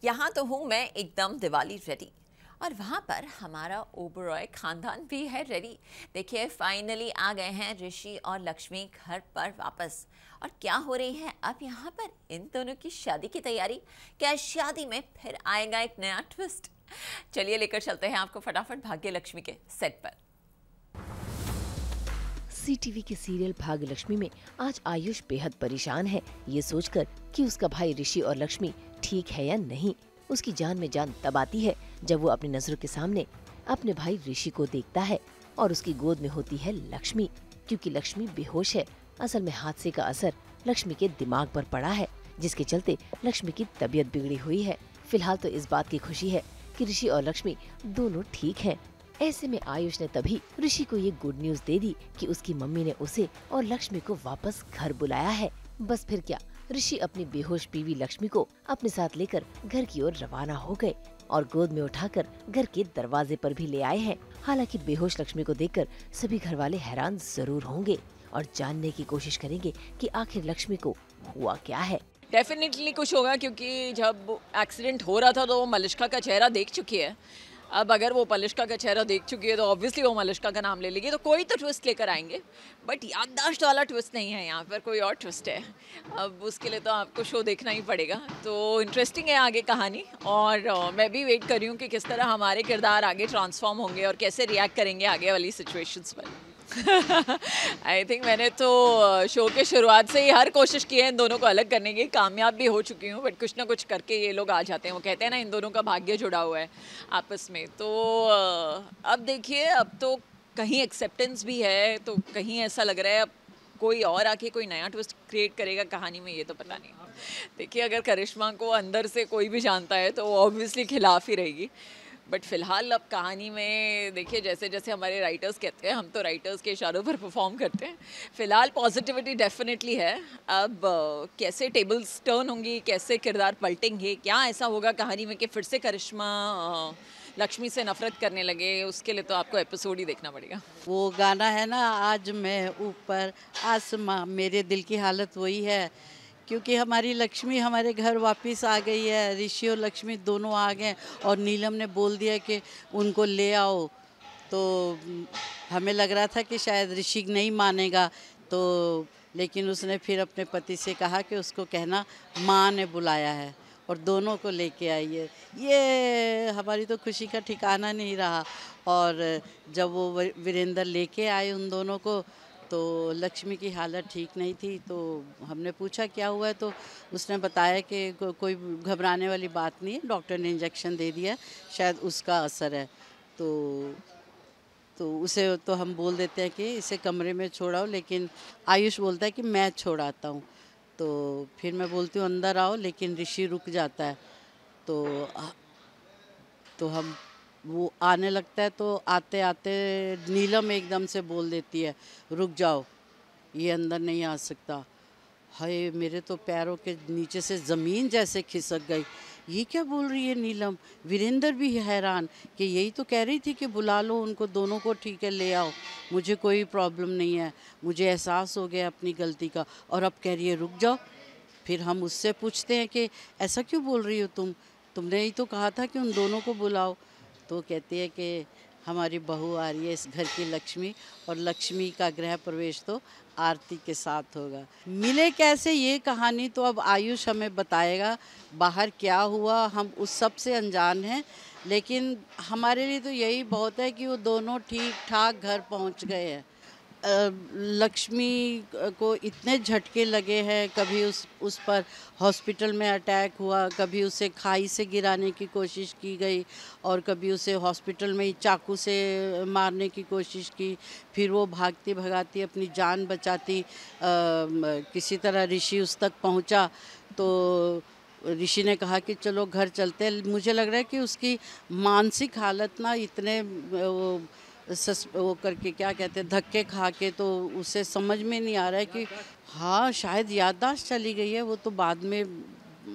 यहाँ तो हूँ मैं एकदम दिवाली रेडी। और वहाँ पर हमारा ओबरॉय खानदान भी है रेडी। देखिए फाइनली आ गए हैं ऋषि और लक्ष्मी घर पर वापस। और क्या हो रही है अब यहाँ पर इन दोनों की शादी की तैयारी। क्या शादी में फिर आएगा एक नया ट्विस्ट। चलिए लेकर चलते हैं आपको फटाफट भाग्य लक्ष्मी के सेट पर। सी टीवी के सीरियल भाग्य लक्ष्मी में आज आयुष बेहद परेशान है, ये सोचकर कि उसका भाई ऋषि और लक्ष्मी ठीक है या नहीं। उसकी जान में जान तब आती है जब वो अपनी नजरों के सामने अपने भाई ऋषि को देखता है और उसकी गोद में होती है लक्ष्मी, क्योंकि लक्ष्मी बेहोश है। असल में हादसे का असर लक्ष्मी के दिमाग पर पड़ा है, जिसके चलते लक्ष्मी की तबीयत बिगड़ी हुई है। फिलहाल तो इस बात की खुशी है कि ऋषि और लक्ष्मी दोनों ठीक हैं। ऐसे में आयुष ने तभी ऋषि को ये गुड न्यूज दे दी कि उसकी मम्मी ने उसे और लक्ष्मी को वापस घर बुलाया है। बस फिर क्या, ऋषि अपनी बेहोश बीवी लक्ष्मी को अपने साथ लेकर घर की ओर रवाना हो गए और गोद में उठाकर घर के दरवाजे पर भी ले आए हैं। हालांकि बेहोश लक्ष्मी को देखकर सभी घर वाले हैरान जरूर होंगे और जानने की कोशिश करेंगे कि आखिर लक्ष्मी को हुआ क्या है। डेफिनेटली कुछ होगा, क्योंकि जब एक्सीडेंट हो रहा था तो वो मलिष्का का चेहरा देख चुकी है। अब अगर वो मलिष्का का चेहरा देख चुकी है तो ऑब्वियसली वो मलिष्का का नाम ले लेगी, तो कोई तो ट्विस्ट लेकर आएंगे। बट याददाश्त वाला ट्विस्ट नहीं है, यहाँ पर कोई और ट्विस्ट है। अब उसके लिए तो आपको शो देखना ही पड़ेगा। तो इंटरेस्टिंग है आगे कहानी, और मैं भी वेट कर रही हूँ कि किस तरह हमारे किरदार आगे ट्रांसफॉर्म होंगे और कैसे रिएक्ट करेंगे आगे वाली सिचुएशंस पर। आई थिंक मैंने तो शो के शुरुआत से ही हर कोशिश की है इन दोनों को अलग करने की, कामयाब भी हो चुकी हूँ। बट कुछ ना कुछ करके ये लोग आ जाते हैं। वो कहते हैं ना, इन दोनों का भाग्य जुड़ा हुआ है आपस में। तो अब देखिए, अब तो कहीं एक्सेप्टेंस भी है तो कहीं ऐसा लग रहा है अब कोई और आके कोई नया ट्विस्ट क्रिएट करेगा कहानी में, ये तो पता नहीं। देखिए, अगर करिश्मा को अंदर से कोई भी जानता है तो वो ऑब्वियसली खिलाफ ही रहेगी। बट फिलहाल अब कहानी में देखिए, जैसे जैसे हमारे राइटर्स कहते हैं, हम तो राइटर्स के इशारों पर परफॉर्म करते हैं। फिलहाल पॉजिटिविटी डेफिनेटली है। अब कैसे टेबल्स टर्न होंगी, कैसे किरदार पलटेंगे, क्या ऐसा होगा कहानी में कि फिर से करिश्मा लक्ष्मी से नफरत करने लगे, उसके लिए तो आपको एपिसोड ही देखना पड़ेगा। वो गाना है ना, आज मैं ऊपर आसमां, मेरे दिल की हालत वही है। क्योंकि हमारी लक्ष्मी हमारे घर वापस आ गई है, ऋषि और लक्ष्मी दोनों आ गए और नीलम ने बोल दिया कि उनको ले आओ। तो हमें लग रहा था कि शायद ऋषि नहीं मानेगा, तो लेकिन उसने फिर अपने पति से कहा कि उसको कहना माँ ने बुलाया है और दोनों को लेके आई है। ये हमारी तो खुशी का ठिकाना नहीं रहा। और जब वो वीरेंद्र लेके आए उन दोनों को, तो लक्ष्मी की हालत ठीक नहीं थी। तो हमने पूछा क्या हुआ है, तो उसने बताया कि कोई घबराने वाली बात नहीं है, डॉक्टर ने इंजेक्शन दे दिया, शायद उसका असर है। तो उसे तो हम बोल देते हैं कि इसे कमरे में छोड़ाओ, लेकिन आयुष बोलता है कि मैं छोड़ाता हूँ। तो फिर मैं बोलती हूँ अंदर आओ, लेकिन ऋषि रुक जाता है। तो हम वो आने लगता है, तो आते आते नीलम एकदम से बोल देती है रुक जाओ, ये अंदर नहीं आ सकता। हाय, मेरे तो पैरों के नीचे से ज़मीन जैसे खिसक गई। ये क्या बोल रही है नीलम। वीरेंद्र भी हैरान कि यही तो कह रही थी कि बुला लो उनको दोनों को, ठीक है ले आओ, मुझे कोई प्रॉब्लम नहीं है, मुझे एहसास हो गया अपनी गलती का। और अब कह रही है रुक जाओ। फिर हम उससे पूछते हैं कि ऐसा क्यों बोल रही हो तुमने ही तो कहा था कि उन दोनों को बुलाओ। तो कहती है कि हमारी बहू आ रही है इस घर की लक्ष्मी, और लक्ष्मी का गृह प्रवेश तो आरती के साथ होगा। मिले कैसे ये कहानी तो अब आयुष हमें बताएगा। बाहर क्या हुआ हम उस सब से अनजान हैं, लेकिन हमारे लिए तो यही बहुत है कि वो दोनों ठीक ठाक घर पहुंच गए हैं। लक्ष्मी को इतने झटके लगे हैं, कभी उस पर हॉस्पिटल में अटैक हुआ, कभी उसे खाई से गिराने की कोशिश की गई, और कभी उसे हॉस्पिटल में ही चाकू से मारने की कोशिश की। फिर वो भागती भगाती अपनी जान बचाती किसी तरह ऋषि उस तक पहुंचा। तो ऋषि ने कहा कि चलो घर चलते हैं। मुझे लग रहा है कि उसकी मानसिक हालत ना इतने वो करके क्या कहते हैं धक्के खा के, तो उसे समझ में नहीं आ रहा है कि हाँ शायद याददाश्त चली गई है। वो तो बाद में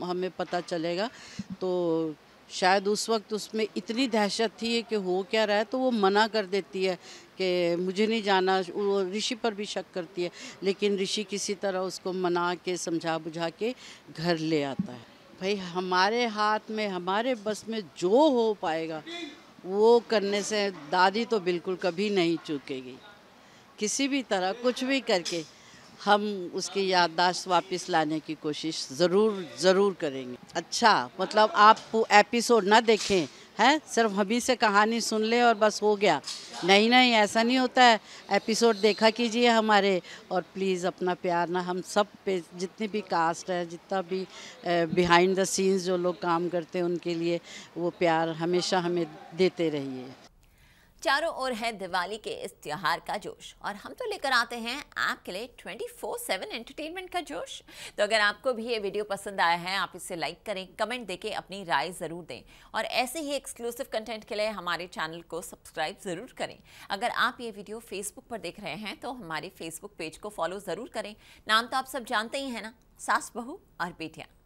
हमें पता चलेगा। तो शायद उस वक्त उसमें इतनी दहशत थी कि हो क्या रहा है, तो वो मना कर देती है कि मुझे नहीं जाना। वो ऋषि पर भी शक करती है, लेकिन ऋषि किसी तरह उसको मना के समझा बुझा के घर ले आता है। भाई हमारे हाथ में, हमारे बस में जो हो पाएगा वो करने से दादी तो बिल्कुल कभी नहीं चूकेगी। किसी भी तरह कुछ भी करके हम उसकी याददाश्त वापस लाने की कोशिश ज़रूर करेंगे। अच्छा, मतलब आप एपिसोड ना देखें, हैं, सिर्फ हमी से कहानी सुन ले और बस हो गया। नहीं, ऐसा नहीं होता है। एपिसोड देखा कीजिए हमारे, और प्लीज़ अपना प्यार ना हम सब पे, जितनी भी कास्ट है, जितना भी बिहाइंड द सीन्स जो लोग काम करते हैं उनके लिए वो प्यार हमेशा हमें देते रहिए। चारों ओर है दिवाली के इस त्योहार का जोश और हम तो लेकर आते हैं आपके लिए 24/7 एंटरटेनमेंट का जोश। तो अगर आपको भी ये वीडियो पसंद आया है, आप इसे लाइक करें, कमेंट देके अपनी राय ज़रूर दें और ऐसे ही एक्सक्लूसिव कंटेंट के लिए हमारे चैनल को सब्सक्राइब ज़रूर करें। अगर आप ये वीडियो फेसबुक पर देख रहे हैं तो हमारे फेसबुक पेज को फॉलो ज़रूर करें। नाम तो आप सब जानते ही हैं ना, सास बहू और बेटियाँ।